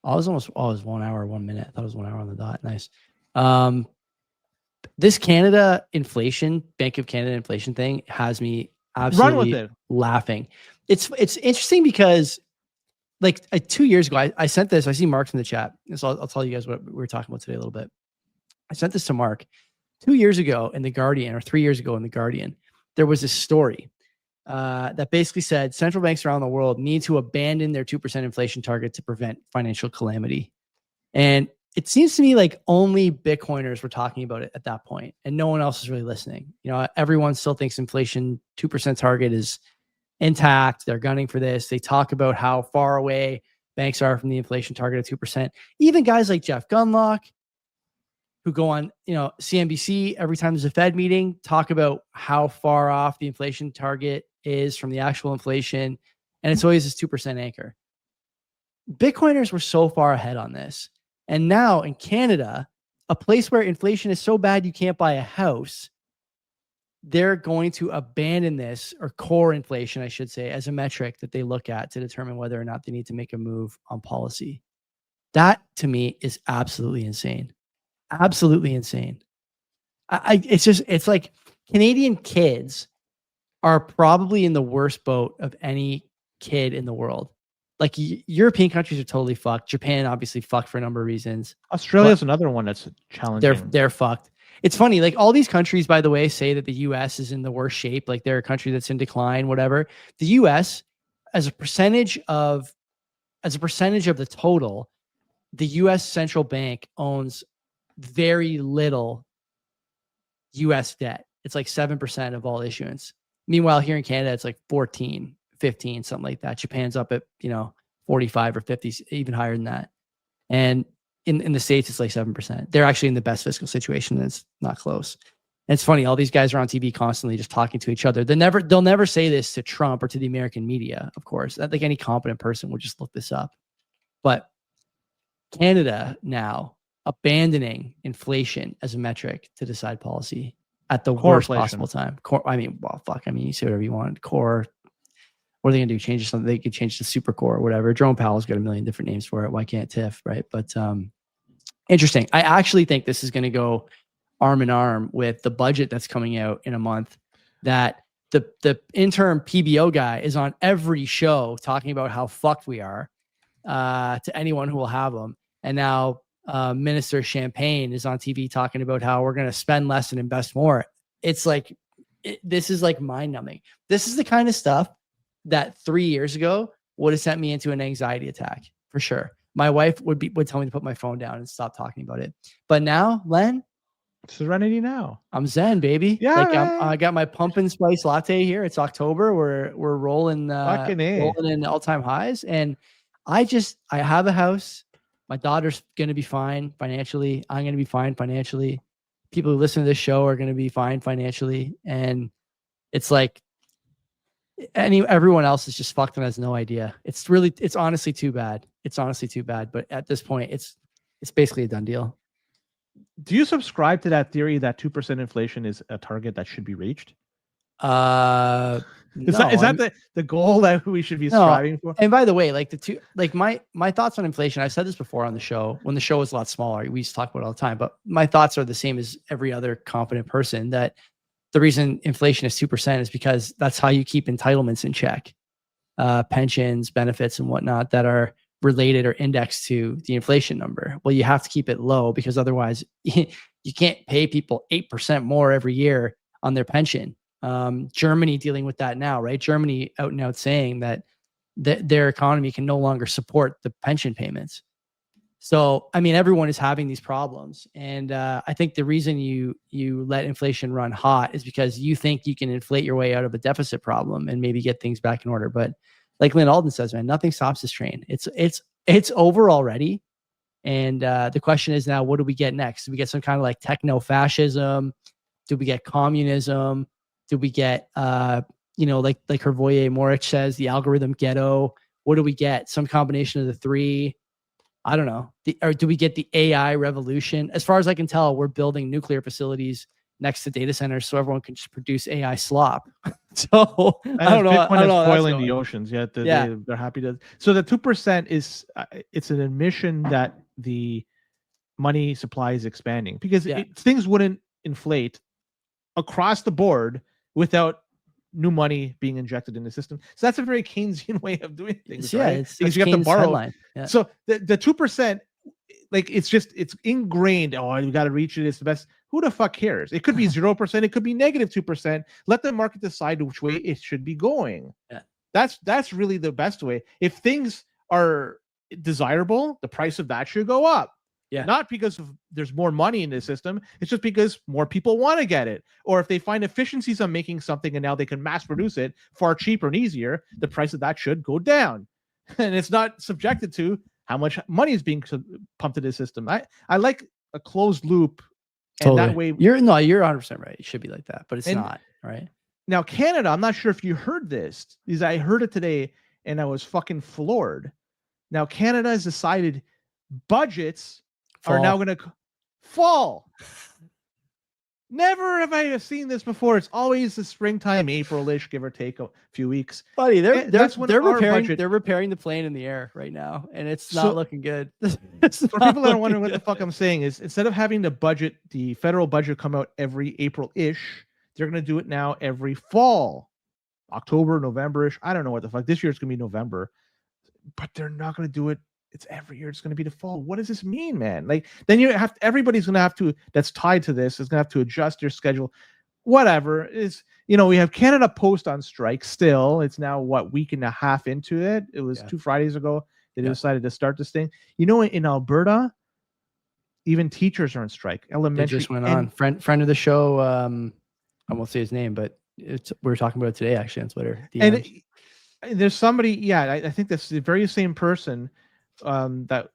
I was almost, oh, it was 1 hour, 1 minute. I thought it was 1 hour on the dot. Nice. This Canada inflation, Bank of Canada inflation thing has me absolutely laughing. It's interesting because like 2 years ago, I sent this. I see Mark's in the chat. So I'll tell you guys what we were talking about today a little bit. I sent this to Mark 2 years ago in The Guardian, or 3 years ago in The Guardian. There was a story that basically said central banks around the world need to abandon their 2% inflation target to prevent financial calamity. And it seems to me like only Bitcoiners were talking about it at that point, and no one else is really listening. You know, everyone still thinks inflation 2% target is intact. They're gunning for this. They talk about how far away banks are from the inflation target of 2%. Even guys like Jeff Gundlach, who go on, CNBC every time there's a Fed meeting, talk about how far off the inflation target is from the actual inflation. And it's always this 2% anchor. Bitcoiners were so far ahead on this. And now in Canada, a place where inflation is so bad you can't buy a house, they're going to abandon this, or core inflation, I should say, as a metric that they look at to determine whether or not they need to make a move on policy. That to me is absolutely insane. Absolutely insane. It's like Canadian kids are probably in the worst boat of any kid in the world. Like European countries are totally fucked. Japan obviously fucked for a number of reasons. Australia's another one that's challenging. They're fucked. It's funny, like all these countries, by the way, say that the US is in the worst shape, like they're a country that's in decline, whatever. The US, as a percentage of the total, the US central bank owns very little US debt. It's like 7% of all issuance. Meanwhile, here in Canada, it's like 14, 15, something like that. Japan's up at, 45 or 50, even higher than that. And in the States, it's like 7%. They're actually in the best fiscal situation. And it's not close. And it's funny. All these guys are on TV constantly just talking to each other. They'll never say this to Trump or to the American media, of course. I think any competent person would just look this up. But Canada now abandoning inflation as a metric to decide policy at the worst possible time. You say whatever you want. Core. What are they going to do? Change something? They could change to super core or whatever. Jerome Powell's got a million different names for it. Why can't TIF, right? But interesting. I actually think this is going to go arm in arm with the budget that's coming out in a month, that the interim PBO guy is on every show talking about how fucked we are to anyone who will have them. And now Minister Champagne is on TV talking about how we're going to spend less and invest more. It's like, this is like mind numbing. This is the kind of stuff that 3 years ago would have sent me into an anxiety attack for sure. My wife would tell me to put my phone down and stop talking about it. But now, Len, serenity now. I'm zen, baby. Yeah, like I got my pumpkin spice latte here. It's October. We're rolling in all-time highs, and I have a house. My daughter's going to be fine financially. I'm going to be fine financially. People who listen to this show are going to be fine financially, and it's like everyone else is just fucked and has no idea. It's honestly too bad. It's honestly too bad. But at this point, it's basically a done deal. Do you subscribe to that theory that 2% inflation is a target that should be reached? Is that the goal that we should be striving for? And by the way, my thoughts on inflation, I've said this before on the show, when the show was a lot smaller, we used to talk about it all the time, but my thoughts are the same as every other competent person, that the reason inflation is 2% is because that's how you keep entitlements in check, pensions, benefits, and whatnot that are related or indexed to the inflation number. Well, you have to keep it low because otherwise you can't pay people 8% more every year on their pension. Germany dealing with that now, right? Germany out and out saying that their economy can no longer support the pension payments. So, I mean, everyone is having these problems. And I think the reason you let inflation run hot is because you think you can inflate your way out of a deficit problem and maybe get things back in order. But like Lynn Alden says, man, nothing stops this train. It's over already. And the question is now, what do we get next? Do we get some kind of like techno-fascism? Do we get communism? Do we get, like Hervoye Morich says, the algorithm ghetto? What do we get? Some combination of the three? I don't know. Or do we get the AI revolution? As far as I can tell, we're building nuclear facilities next to data centers so everyone can just produce AI slop. So I don't know. Bitcoin is spoiling the oceans. Yet they're happy to. So the 2% is it's an admission that the money supply is expanding because things wouldn't inflate across the board without new money being injected in the system. So that's a very Keynesian way of doing things, right? It's because you have to borrow. So the 2%, like it's ingrained. Oh, you got to reach it. It's the best. Who the fuck cares? It could be 0%. It could be negative 2%. Let the market decide which way it should be going. Yeah. That's really the best way. If things are desirable, the price of that should go up. Yeah. Not because there's more money in the system. It's just because more people want to get it. Or if they find efficiencies on making something and now they can mass produce it far cheaper and easier, the price of that should go down. And it's not subjected to how much money is being pumped into the system. I like a closed loop. And that way you're 100% right. It should be like that, but it's not, right? Now, Canada, I'm not sure if you heard this, because I heard it today and I was fucking floored. Now, Canada has decided budgets are now going to fall. Never have I seen this before. It's always the springtime, April-ish, give or take a few weeks. Buddy, they're repairing the plane in the air right now, and it's not looking good. For people that are wondering what the fuck I'm saying is, instead of having the federal budget come out every April-ish, they're going to do it now every fall, October, November-ish. I don't know what the fuck. This year it's going to be November, but they're not going to do it. It's every year. It's going to be the fall. What does this mean, man? Like, then everybody's going to have to, that's tied to this, is going to have to adjust their schedule. Whatever is, we have Canada Post on strike still. It's now week and a half into it. It was 2 Fridays ago that they decided to start this thing. In Alberta, even teachers are on strike. Elementary. It just went on. Friend of the show. I won't say his name, but we were talking about it today actually on Twitter. And there's somebody, I think that's the very same person that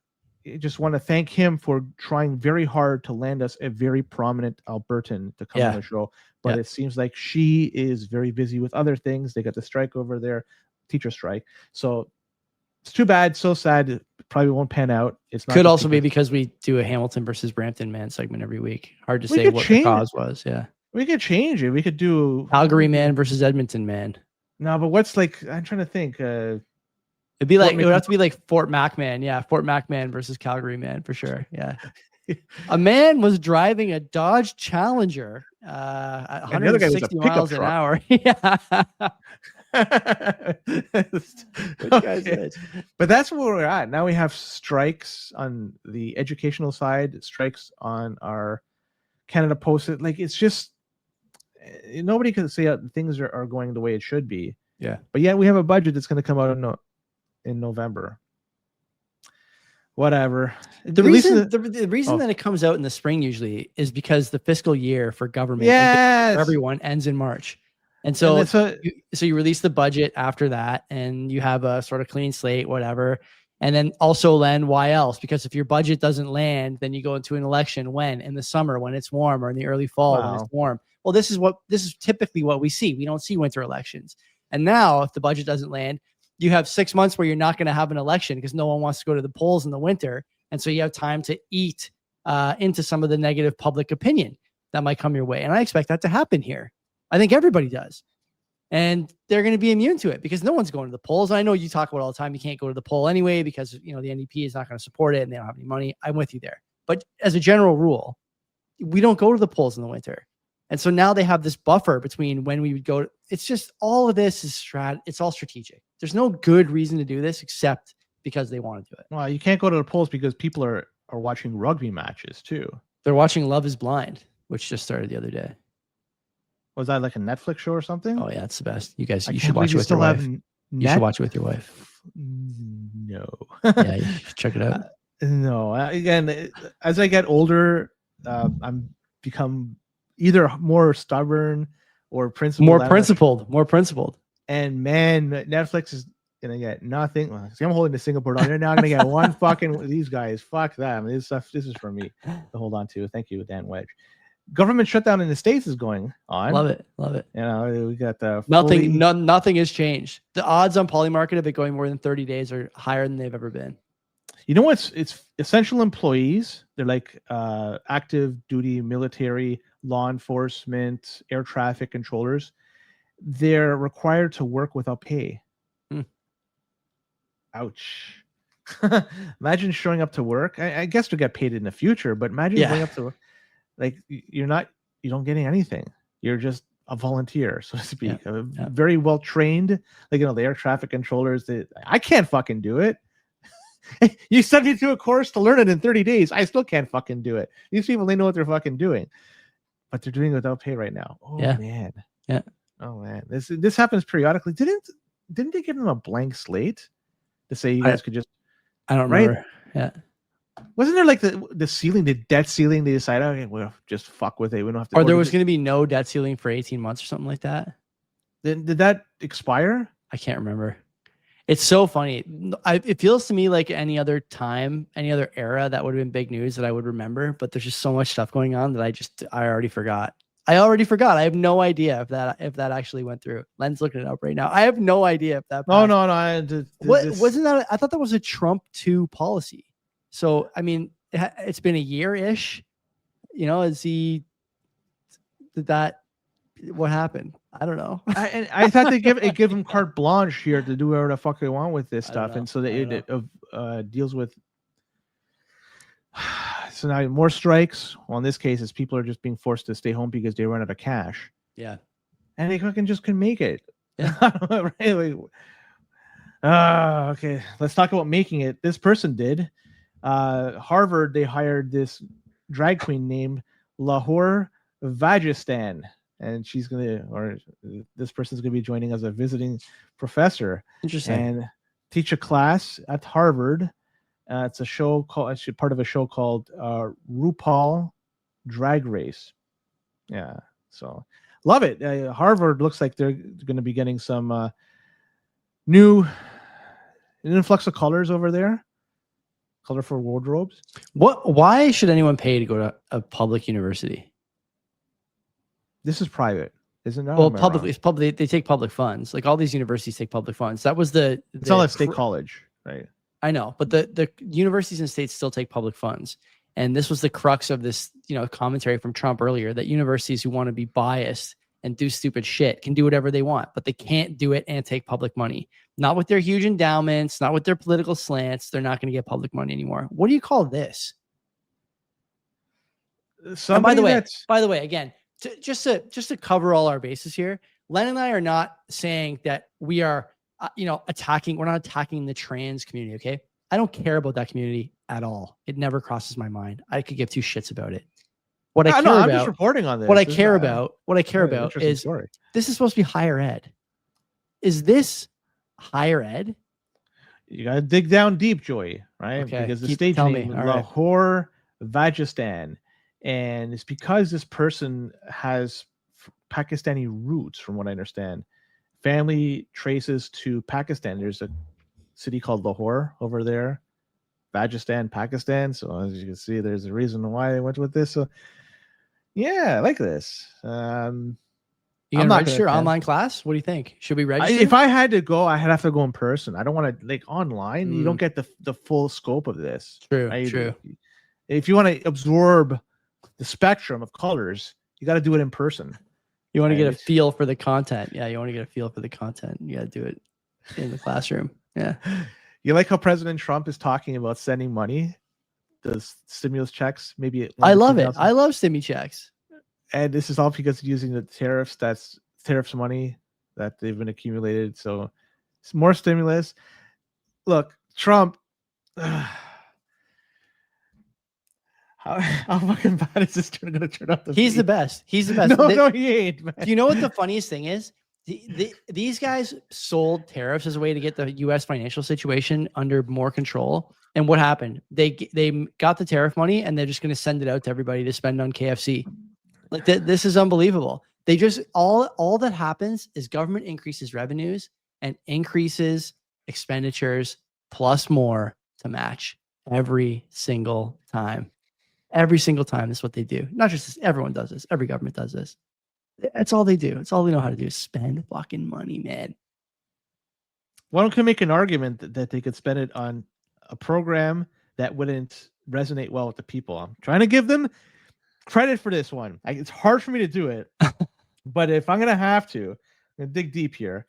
I just want to thank him for trying very hard to land us a very prominent Albertan to come on the show. But it seems like she is very busy with other things. They got the strike over there, teacher strike. So it's too bad, so sad. It probably won't pan out. It's not. Could also be because we do a Hamilton versus Brampton man segment every week. Hard to say what the cause was. Yeah, we could change it. We could do Calgary man versus Edmonton man. No, but what's like? I'm trying to think. It would have to be like Fort Mac man. Yeah, Fort Mac man versus Calgary man for sure. Yeah. A man was driving a Dodge Challenger at 160 miles an hour. Yeah. Okay. But that's where we're at. Now we have strikes on the educational side, strikes on our Canada Post. Like, it's just nobody can say things are going the way it should be. Yeah. But yet we have a budget that's going to come out in November. Whatever. The reason that it comes out in the spring usually is because the fiscal year for government for everyone ends in March. And so you release the budget after that and you have a sort of clean slate, whatever. And then also land, why else? Because if your budget doesn't land, then you go into an election when? In the summer, when it's warm, or in the early fall when it's warm. Well, this is typically what we see. We don't see winter elections. And now if the budget doesn't land, you have 6 months where you're not going to have an election because no one wants to go to the polls in the winter. And so you have time to eat into some of the negative public opinion that might come your way. And I expect that to happen here. I think everybody does. And they're going to be immune to it because no one's going to the polls. I know you talk about all the time. You can't go to the poll anyway because, the NDP is not going to support it and they don't have any money. I'm with you there. But as a general rule, we don't go to the polls in the winter. And so now they have this buffer between when we would go. It's just all of this is it's all strategic. There's no good reason to do this except because they want to do it. Well, you can't go to the polls because people are watching rugby matches too. They're watching Love is Blind, which just started the other day. Was that like a Netflix show or something? Oh yeah, it's the best. You guys, you should watch it with your wife. You should watch it with your wife. No. Yeah, you should check it out. No. Again, as I get older, I'm become either more stubborn or principled. More principled. And man, Netflix is gonna get nothing. Well, see, I'm holding the Singapore dollar. They're now gonna get one fucking these guys. Fuck them. This is for me to hold on to. Thank you, Dan Wedge. Government shutdown in the States is going on. Love it. We got the nothing has changed. The odds on Polymarket of it going more than 30 days are higher than they've ever been. You know what's? It's essential employees. They're like active duty military, law enforcement, air traffic controllers, they're required to work without pay. Hmm. Ouch. Imagine showing up to work. I guess to get paid in the future, but imagine going up to work. Like you don't get anything. You're just a volunteer, so to speak. Very well trained. Like, the air traffic controllers, I can't fucking do it. You sent me to a course to learn it in 30 days. I still can't fucking do it. These people, they know what they're fucking doing, but they're doing it without pay right now. Oh man. Yeah. Oh man. This happens periodically. Didn't they give them a blank slate to say you guys could just? I don't remember. Yeah. Wasn't there like the ceiling, the debt ceiling? They decided, okay, we'll just fuck with it. We don't have to. Or there was going to be no debt ceiling for 18 months or something like that. Did that expire? I can't remember. It's so funny. It feels to me like any other time, any other era that would have been big news that I would remember, but there's just so much stuff going on that I already forgot. I have no idea if that actually went through. Len's looking it up right now. I have no idea if that passed. No. Wasn't that? I thought that was a Trump 2 policy. So, I mean, it's been a year-ish. Did that? What happened? I don't know. I thought they give them carte blanche here to do whatever the fuck they want with this stuff, and so it deals with. So now more strikes. Well, in this case, is people are just being forced to stay home because they run out of cash. Yeah, and they fucking just couldn't make it. Yeah. Really. Okay. Let's talk about making it. This person did. Harvard, they hired this drag queen named Lahore Vajistan, and this person's gonna be joining as a visiting professor. Interesting. And teach a class at Harvard. It's part of a show called RuPaul Drag Race. Yeah, so love it. Harvard looks like they're going to be getting some new influx of colors over there. Colorful wardrobes. Why should anyone pay to go to a public university? This is private, isn't it? Well, it's public. They take public funds. Like all these universities take public funds. That was it's not a state college, right? I know, but the universities and states still take public funds. And this was the crux of this, commentary from Trump earlier, that universities who want to be biased and do stupid shit can do whatever they want, but they can't do it and take public money. Not with their huge endowments, not with their political slants. They're not going to get public money anymore. What do you call this? And by the way, again, just to cover all our bases here, Len and I are not saying that we are attacking. We're not attacking the trans community. Okay. I don't care about that community at all. It never crosses my mind. I could give two shits about it. I'm just reporting on this. What I care about is this is supposed to be higher ed. Is this higher ed? You got to dig down deep, Joey, right? Okay. Because the stage name is Lahore Vajistan. And it's because this person has Pakistani roots, from what I understand. Family traces to Pakistan. There's a city called Lahore over there, Vajistan, Pakistan. So as you can see, there's a reason why they went with this. So yeah, I like this. You gonna register online class? What do you think? Should we register? If I had to go, I'd have to go in person. I don't want to online. You don't get the full scope of this. True. True. If you want to absorb the spectrum of colors, you got to do it in person. You want to get a feel for the content. Yeah, you want to get a feel for the content. You got to do it in the classroom. Yeah. You like how President Trump is talking about sending money, those stimulus checks? Maybe I love it. I love stimmy checks. And this is all because using the tariffs. That's tariffs money that they've been accumulated. So it's more stimulus. Look, Trump. How fucking bad is this going to turn out? He's the best. He's the best. No, he ain't. Man. Do you know what the funniest thing is? These guys sold tariffs as a way to get the U.S. financial situation under more control. And what happened? They got the tariff money and they're just going to send it out to everybody to spend on KFC. Like this is unbelievable. They just all that happens is government increases revenues and increases expenditures plus more to match every single time. Every single time. That's what they do. Not just this, everyone does this. Every government does this. That's all they do. It's all they know how to do is spend fucking money, man. One can make an argument that they could spend it on a program that wouldn't resonate well with the people. I'm trying to give them credit for this one. It's hard for me to do it, but if I'm gonna have to, I'm gonna dig deep here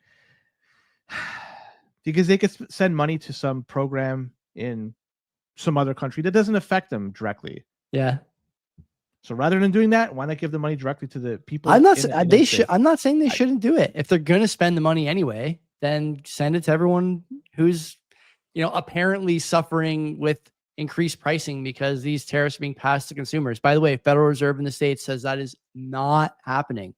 because they could send money to some program in some other country that doesn't affect them directly. Yeah. So rather than doing that, why not give the money directly to the people? I'm not. They should. I'm not saying they shouldn't do it. If they're going to spend the money anyway, then send it to everyone who's, apparently suffering with increased pricing because these tariffs are being passed to consumers. By the way, Federal Reserve in the States says that is not happening.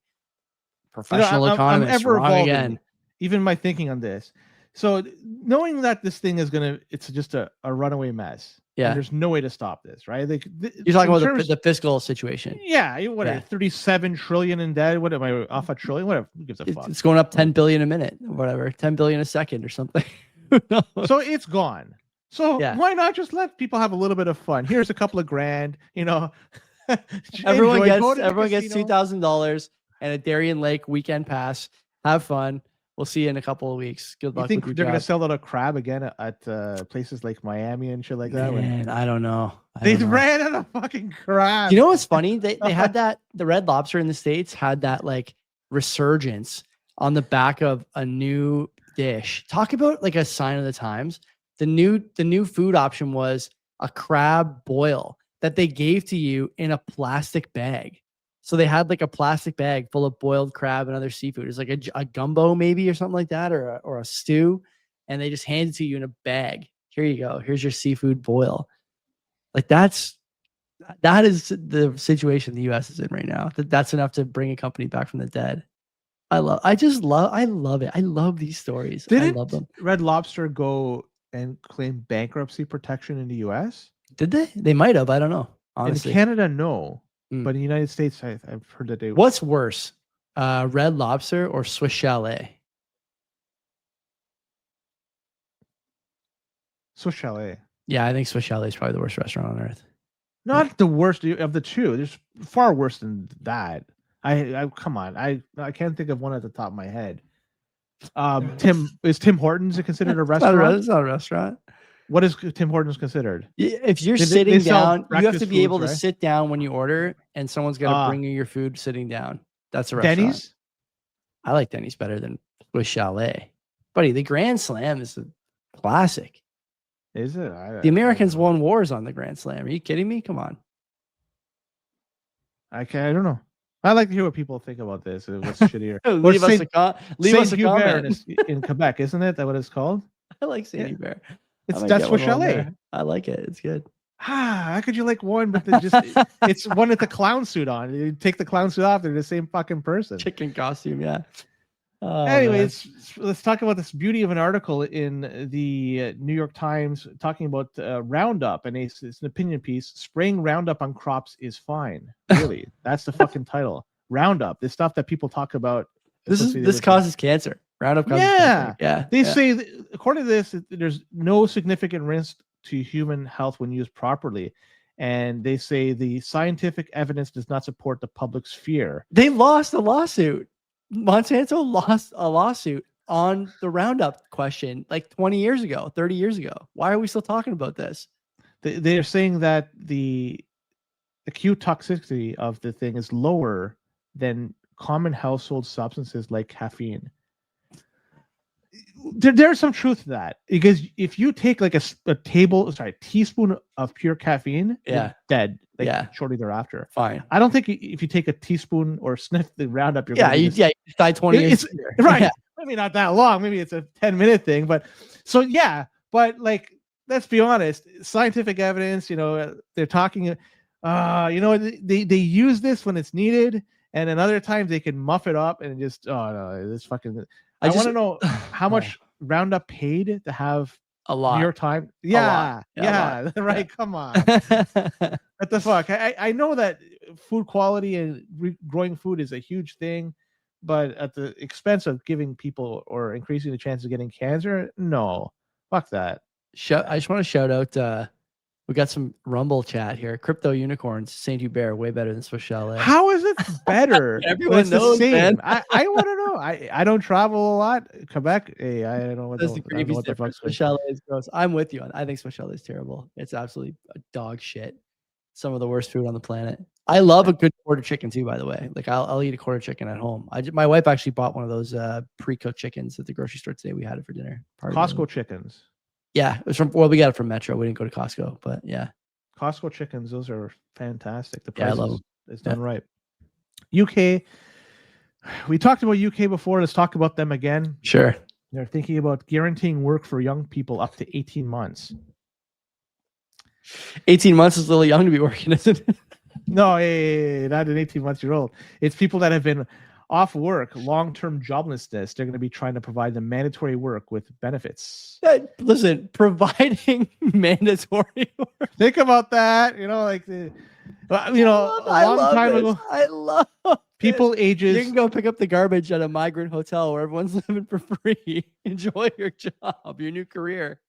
Professional economists, I'm ever wrong again. Even my thinking on this. So knowing that this thing is it's just a runaway mess. Yeah, there's no way to stop this, right? You're talking about the fiscal situation. Yeah, what 37 trillion in debt? What am I off a trillion? Whatever, who gives a fuck? It's going up 10 billion a minute, whatever, 10 billion a second or something. So it's gone. So why not just let people have a little bit of fun? Here's a couple of grand, everyone gets $2,000 and a Darien Lake weekend pass. Have fun. We'll see you in a couple of weeks. Good luck. You think they're going to sell out a crab again at places like Miami and shit like that? Man, I don't know. They ran out of fucking crab. You know what's funny? They had that, the Red Lobster in the States had that like resurgence on the back of a new dish. Talk about like a sign of the times. The new food option was a crab boil that they gave to you in a plastic bag. So they had like a plastic bag full of boiled crab and other seafood. It's like a gumbo maybe or something like that, or a stew. And they just hand it to you in a bag. Here you go. Here's your seafood boil. Like that is the situation the US is in right now. That's enough to bring a company back from the dead. I love it. I love these stories. I love them. Red Lobster go and claim bankruptcy protection in the US? Did they? They might have. I don't know. Honestly. In Canada, no. But in the United States, I've heard that they. What's worse, Red Lobster or Swiss Chalet? Swiss Chalet. Yeah, I think Swiss Chalet is probably the worst restaurant on earth. Not the worst of the two. There's far worse than that. I come on. I can't think of one at the top of my head. Tim Hortons considered a restaurant? It's not a restaurant. What is Tim Hortons considered? If you're sitting down, you have to be able to sit down when you order, and someone's got to bring you your food sitting down. That's a restaurant. Denny's? I like Denny's better than Swiss Chalet. Buddy, the Grand Slam is a classic. Is it? The Americans won wars on the Grand Slam. Are you kidding me? Come on. I don't know. I like to hear what people think about this. What's shittier? Leave us a comment. in Quebec, isn't it? That what it's called? I like Saint Hubert. That's Swiss Chalet. I like it. It's good. How could you like one, but it's one with the clown suit on? You take the clown suit off, they're the same fucking person. Chicken costume, yeah. Oh, anyways, let's talk about this beauty of an article in the New York Times talking about Roundup, and it's an opinion piece. Spraying Roundup on crops is fine. Really, that's the fucking title. Roundup, this stuff that people talk about. This causes cancer. Roundup causes cancer. Yeah. They say, according to this, there's no significant risk to human health when used properly. And they say the scientific evidence does not support the public's fear. They lost a lawsuit. Monsanto lost a lawsuit on the Roundup question like 20 years ago, 30 years ago. Why are we still talking about this? They're saying that the acute toxicity of the thing is lower than common household substances like caffeine. There's some truth to that, because if you take like a teaspoon of pure caffeine, you're dead. Shortly thereafter. Fine. I don't think if you take a teaspoon or sniff the Roundup, you're you die 20 years. Right. Yeah. Maybe not that long. Maybe it's a 10-minute thing, but but like, let's be honest, scientific evidence, they're talking, they use this when it's needed, and then other times they can muff it up and just, this fucking. I want to know how much Roundup paid to have a lot. New York Times. Yeah, right. Come on. What the fuck? I know that food quality and growing food is a huge thing, but at the expense of giving people or increasing the chance of getting cancer, no. Fuck that. I just want to shout out. We got some Rumble chat here. Crypto Unicorns, Saint Hubert, way better than Swiss Chalet. How is it better? Everyone knows, the same. Man. I want to know. I don't travel a lot. Quebec, hey, I don't know what the fuck Swiss Chalet is gross. I'm with you on. I think Swiss Chalet is terrible. It's absolutely a dog shit. some of the worst food on the planet. I love a good quarter chicken too, by the way. Like I'll eat a quarter chicken at home. My wife actually bought one of those pre-cooked chickens at the grocery store today. We had it for dinner. Costco chickens. Yeah, it was we got it from Metro. We didn't go to Costco, but yeah. Costco chickens, those are fantastic. The Yeah, I price love is done right. UK, we talked about UK before. Let's talk about them again. Sure. They're thinking about guaranteeing work for young people up to 18 months. 18 months is a little young to be working, isn't it? No, not an 18-month-year-old. It's people that have been off work, long-term joblessness. They're going to be trying to provide them mandatory work with benefits. Listen, providing mandatory work. Think about that. You know, like a long time ago. I love people ages. You can go pick up the garbage at a migrant hotel where everyone's living for free. Enjoy your job, your new career.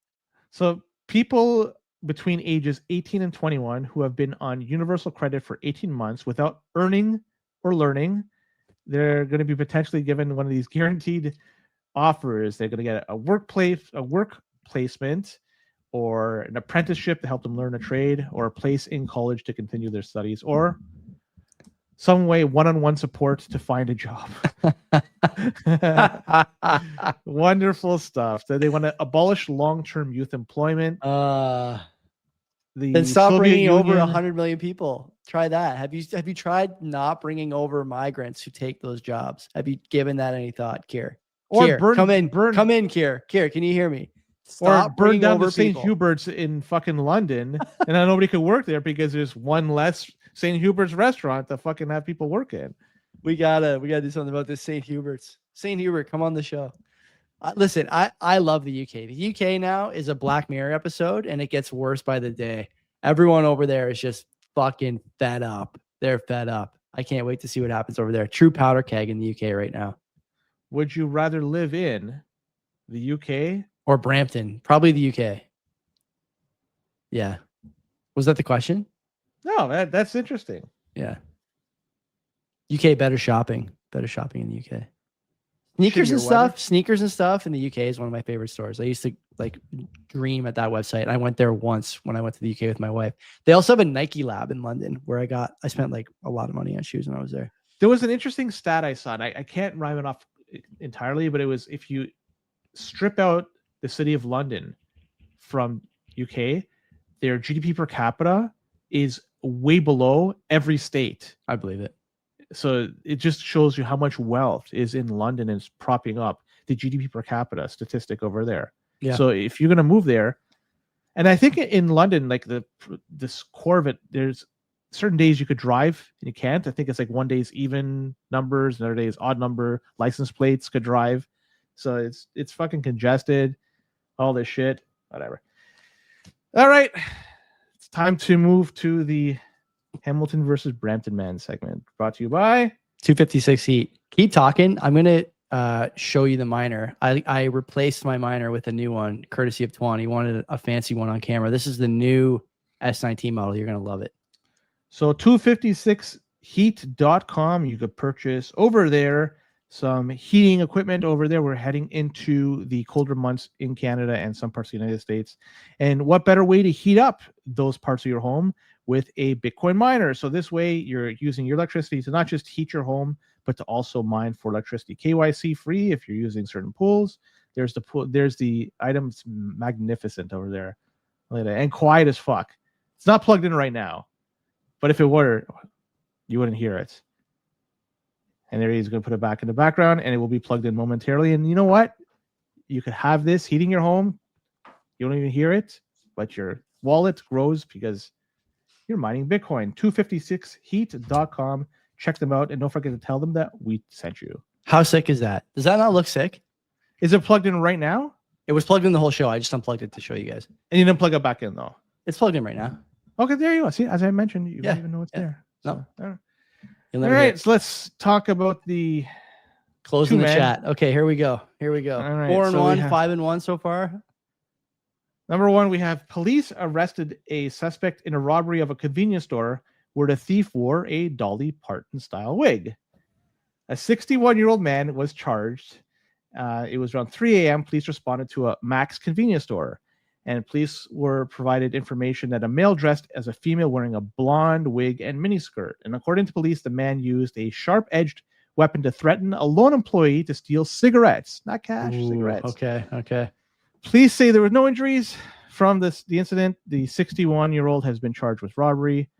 So people between ages 18 and 21 who have been on universal credit for 18 months without earning or learning, they're going to be potentially given one of these guaranteed offers. They're going to get a work placement, or an apprenticeship to help them learn a trade, or a place in college to continue their studies, or some way one-on-one support to find a job. Wonderful stuff. They want to abolish long-term youth employment. Then stop bringing over 100 million people. Try that. Have you tried not bringing over migrants who take those jobs? Have you given that any thought, Kier? Kier, come in, Kier. Kier, can you hear me? Stop or burn down the St. Hubert's in fucking London, and now nobody could work there because there's one less St. Hubert's restaurant to fucking have people work in. We gotta do something about this St. Hubert's. St. Hubert, come on the show. Listen, I love the UK. The UK now is a Black Mirror episode, and it gets worse by the day. Everyone over there is just fucking fed up. They're fed up. I can't wait to see what happens over there. True powder keg in the UK right now. Would you rather live in the UK or Brampton? Probably the UK. Yeah. Was that the question? No, that's interesting. Yeah. UK better shopping in the UK. Sneakers and stuff in the UK is one of my favorite stores. I used to dream at that website. I went there once when I went to the UK with my wife. They also have a Nike lab in London where I spent a lot of money on shoes when I was there. There was an interesting stat I saw, and I can't rhyme it off entirely, but it was if you strip out the city of London from UK, their GDP per capita is way below every state. I believe it. So it just shows you how much wealth is in London and it's propping up the GDP per capita statistic over there. Yeah. So if you're going to move there, and I think in London, this core of it, there's certain days you could drive and you can't. I think it's one day's even numbers, another day is odd number. License plates could drive. So it's fucking congested. All this shit. Whatever. All right. It's time to move to the Hamilton versus Brampton Man segment, brought to you by 256 Heat. Keep talking. I'm going to show you the miner. I replaced my miner with a new one, courtesy of Twan. He wanted a fancy one on camera. This is the new S19 model. You're going to love it. So 256heat.com. You could purchase over there some heating equipment over there. We're heading into the colder months in Canada and some parts of the United States. And what better way to heat up those parts of your home with a Bitcoin miner? So this way you're using your electricity to not just heat your home, but to also mine for electricity. KYC free if you're using certain pools. There's the pool. There's the item. It's magnificent over there. And quiet as fuck. It's not plugged in right now, but if it were, you wouldn't hear it. And there he's going to put it back in the background, and it will be plugged in momentarily. And you know what? You could have this heating your home. You don't even hear it, but your wallet grows because you're mining Bitcoin. 256heat.com. Check them out, and don't forget to tell them that we sent you. How sick is that? Does that not look sick? Is it plugged in right now? It was plugged in the whole show. I just unplugged it to show you guys. And you didn't plug it back in, though? It's plugged in right now. Okay, there you go. See, as I mentioned, you don't even know it's there. So, no. All right, so let's talk about the closing the chat. Okay, here we go. All right, 4-1, 5-1 so far. Number one, we have police arrested a suspect in a robbery of a convenience store where the thief wore a Dolly Parton style wig. A 61-year-old man was charged. It was around 3 a.m. Police responded to a Mac's convenience store, And police were provided information that a male dressed as a female wearing a blonde wig and miniskirt. And according to police, the man used a sharp-edged weapon to threaten a lone employee to steal cigarettes, not cash, cigarettes. Okay. Police say there were no injuries from the incident. The 61-year-old has been charged with robbery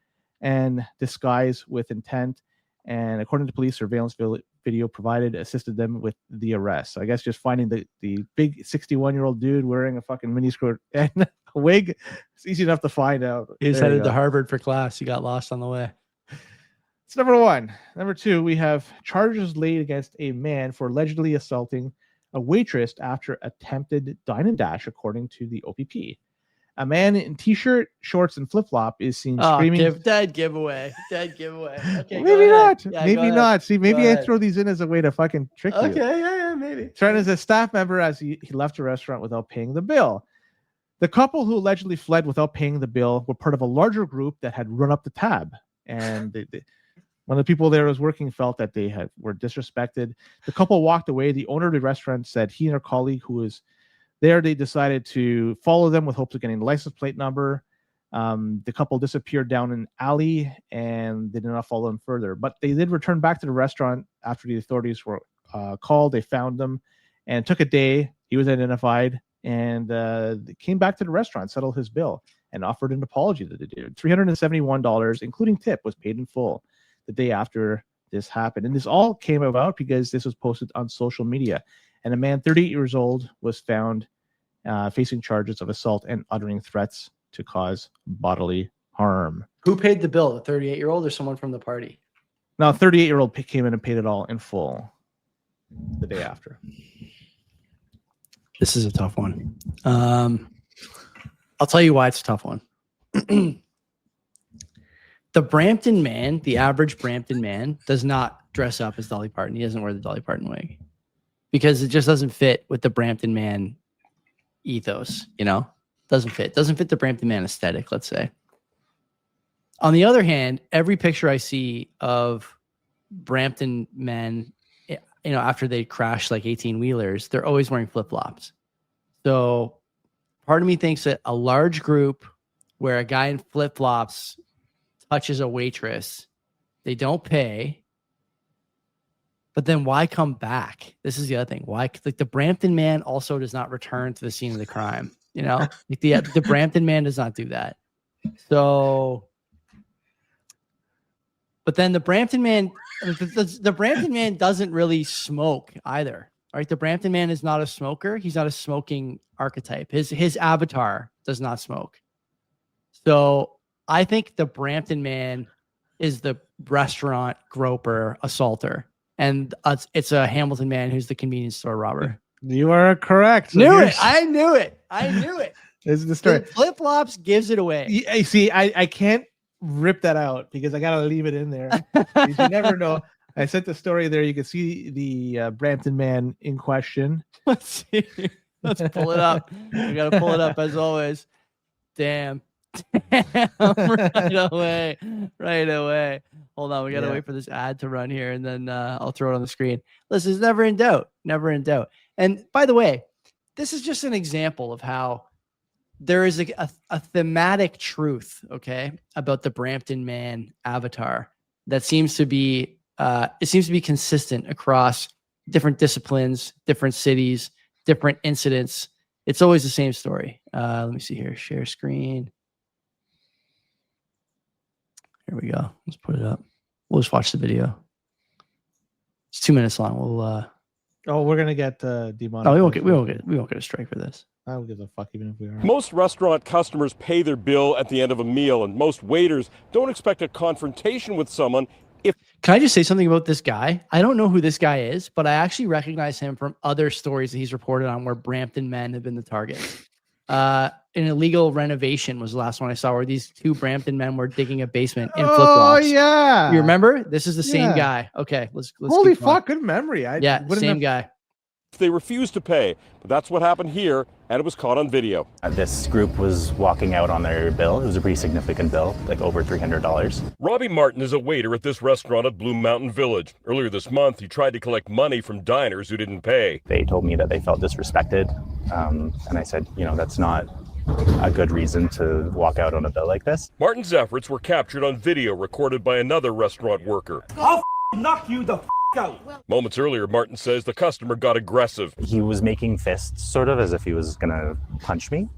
and disguise with intent. And according to police, surveillance video provided assisted them with the arrest. So I guess just finding the big 61-year-old dude wearing a fucking miniskirt and a wig, it's easy enough to find out. He's headed to Harvard for class. He got lost on the way. It's number one. Number two, we have charges laid against a man for allegedly assaulting a waitress after attempted dine and dash, according to the OPP. A man in t-shirt, shorts, and flip-flop is seen screaming. Dead giveaway. Okay, maybe not. Yeah, maybe not. See, maybe I throw these in as a way to fucking trick you. Okay, yeah, maybe. Threatened as a staff member as he left the restaurant without paying the bill. The couple who allegedly fled without paying the bill were part of a larger group that had run up the tab. And one of the people there was working felt that they were disrespected. The couple walked away. The owner of the restaurant said he and her colleague who was there, they decided to follow them with hopes of getting the license plate number. The couple disappeared down an alley and they did not follow them further. But they did return back to the restaurant after the authorities were called. They found them and it took a day. He was identified and they came back to the restaurant, settled his bill, and offered an apology to the dude. $371, including tip, was paid in full the day after this happened. And this all came about because this was posted on social media. And a man 38 years old was found facing charges of assault and uttering threats to cause bodily harm. Who paid the bill? The 38-year-old or someone from the party? Now, 38-year-old came in and paid it all in full the day after. This is a tough one. I'll tell you why it's a tough one. The Brampton man, the average Brampton man, does not dress up as Dolly Parton. He doesn't wear the Dolly Parton wig because it just doesn't fit with the Brampton man ethos, doesn't fit the Brampton man aesthetic, let's say. On the other hand, every picture I see of Brampton men, after they crash like 18-wheelers, they're always wearing flip-flops. So part of me thinks that a large group where a guy in flip-flops touches a waitress, they don't pay, but then why come back? This is the other thing. Why? Like the Brampton man also does not return to the scene of the crime. Like the Brampton man does not do that. So, but then the Brampton man doesn't really smoke either. Right? The Brampton man is not a smoker. He's not a smoking archetype. His avatar does not smoke. So I think the Brampton man is the restaurant groper assaulter. And it's a Hamilton man who's the convenience store robber. You are correct. So I knew it. This is the story. Flip flops gives it away. You see, I can't rip that out because I gotta leave it in there. You never know. I sent the story there. You can see the Brampton man in question. Let's see. Let's pull it up. We gotta pull it up as always. Damn. Right away. Hold on, we gotta wait for this ad to run here, and then I'll throw it on the screen. Listen, it's never in doubt. And by the way, this is just an example of how there is a thematic truth, okay, about the Brampton man avatar that seems to be consistent across different disciplines, different cities, different incidents. It's always the same story. Let me see here. Share screen. Here we go. Let's put it up. We'll just watch the video. It's 2 minutes long. We're gonna get demonetized. No, we won't get a strike for this. I don't give a fuck even if we are. Most restaurant customers pay their bill at the end of a meal, and most waiters don't expect a confrontation with someone. Can I just say something about this guy? I don't know who this guy is, but I actually recognize him from other stories that he's reported on where Brampton men have been the target. An illegal renovation was the last one I saw where these two Brampton men were digging a basement in flip-flops. Oh, yeah. You remember? This is the same guy. Okay, let's Holy fuck, good memory. Same guy. They refused to pay, but that's what happened here, and it was caught on video. This group was walking out on their bill. It was a pretty significant bill, like over $300. Robbie Martin is a waiter at this restaurant at Blue Mountain Village. Earlier this month, he tried to collect money from diners who didn't pay. They told me that they felt disrespected, and I said, that's not a good reason to walk out on a bill like this. Martin's efforts were captured on video recorded by another restaurant worker. I'll knock you the out. Moments earlier, Martin says the customer got aggressive. He was making fists, sort of as if he was gonna punch me.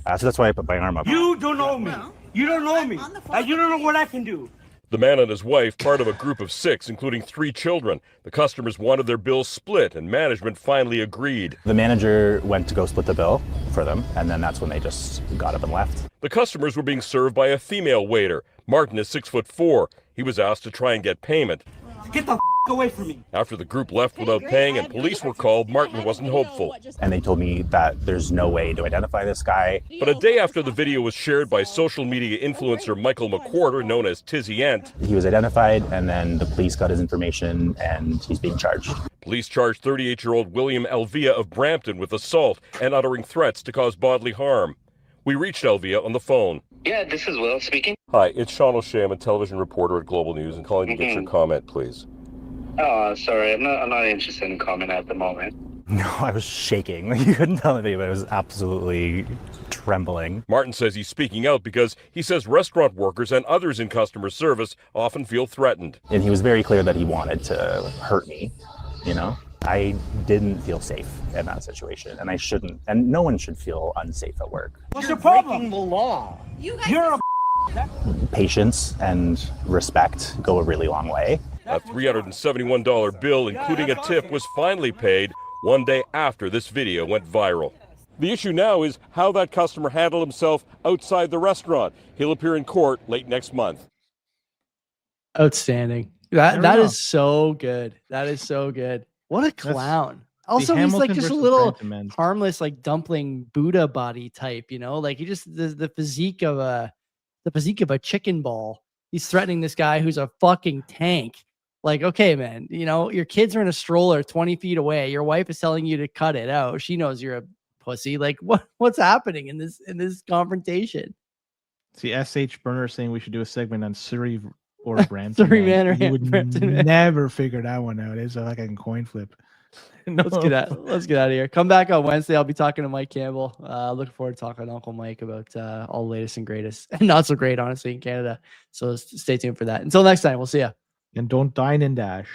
So that's why I put my arm up. You don't know me. You don't know me. You don't know what I can do. The man and his wife, part of a group of 6, including 3 children. The customers wanted their bills split, and management finally agreed. The manager went to go split the bill for them, and then that's when they just got up and left. The customers were being served by a female waiter. Martin is 6'4". He was asked to try and get payment. Get the away from me. After the group left without paying and police were called, Martin wasn't hopeful. And they told me that there's no way to identify this guy. But a day after the video was shared by social media influencer Michael McWhorter, known as Tizzy Ent, He was identified, and then the police got his information, and he's being charged. police charged 38-year-old William Elvia of Brampton with assault and uttering threats to cause bodily harm. We reached Elvia on the phone. Yeah, this is Will speaking. Hi, it's Sean O'Shea. I'm a television reporter at Global News and calling to get your comment, please. Oh, sorry, I'm not interested in comment at the moment. No, I was shaking. Like, you couldn't tell me, but I was absolutely trembling. Martin says he's speaking out because he says restaurant workers and others in customer service often feel threatened. And he was very clear that he wanted to hurt me, you know? I didn't feel safe in that situation, and I shouldn't. And no one should feel unsafe at work. What's your problem? Breaking the law. You're a Patience and respect go a really long way. A $371 bill, including a tip, was finally paid one day after this video went viral. The issue now is how that customer handled himself outside the restaurant. He'll appear in court late next month. Outstanding. That is so good. That is so good. What a clown. Also, he's like just a little harmless, like dumpling Buddha body type, you know, like he just the physique of a chicken ball. He's threatening this guy who's a fucking tank. Like, okay, man, you know, your kids are in a stroller 20 feet away. Your wife is telling you to cut it out. She knows you're a pussy. Like, what's happening in this confrontation? See, SH Burner saying we should do a segment on Surrey or Brampton. Surrey Manor. You would never figure that one out. It's like a coin flip. No. Let's get out of here. Come back on Wednesday. I'll be talking to Mike Campbell. Looking forward to talking to Uncle Mike about all the latest and greatest, and not so great, honestly, in Canada. So stay tuned for that. Until next time, we'll see ya. And don't dine and dash.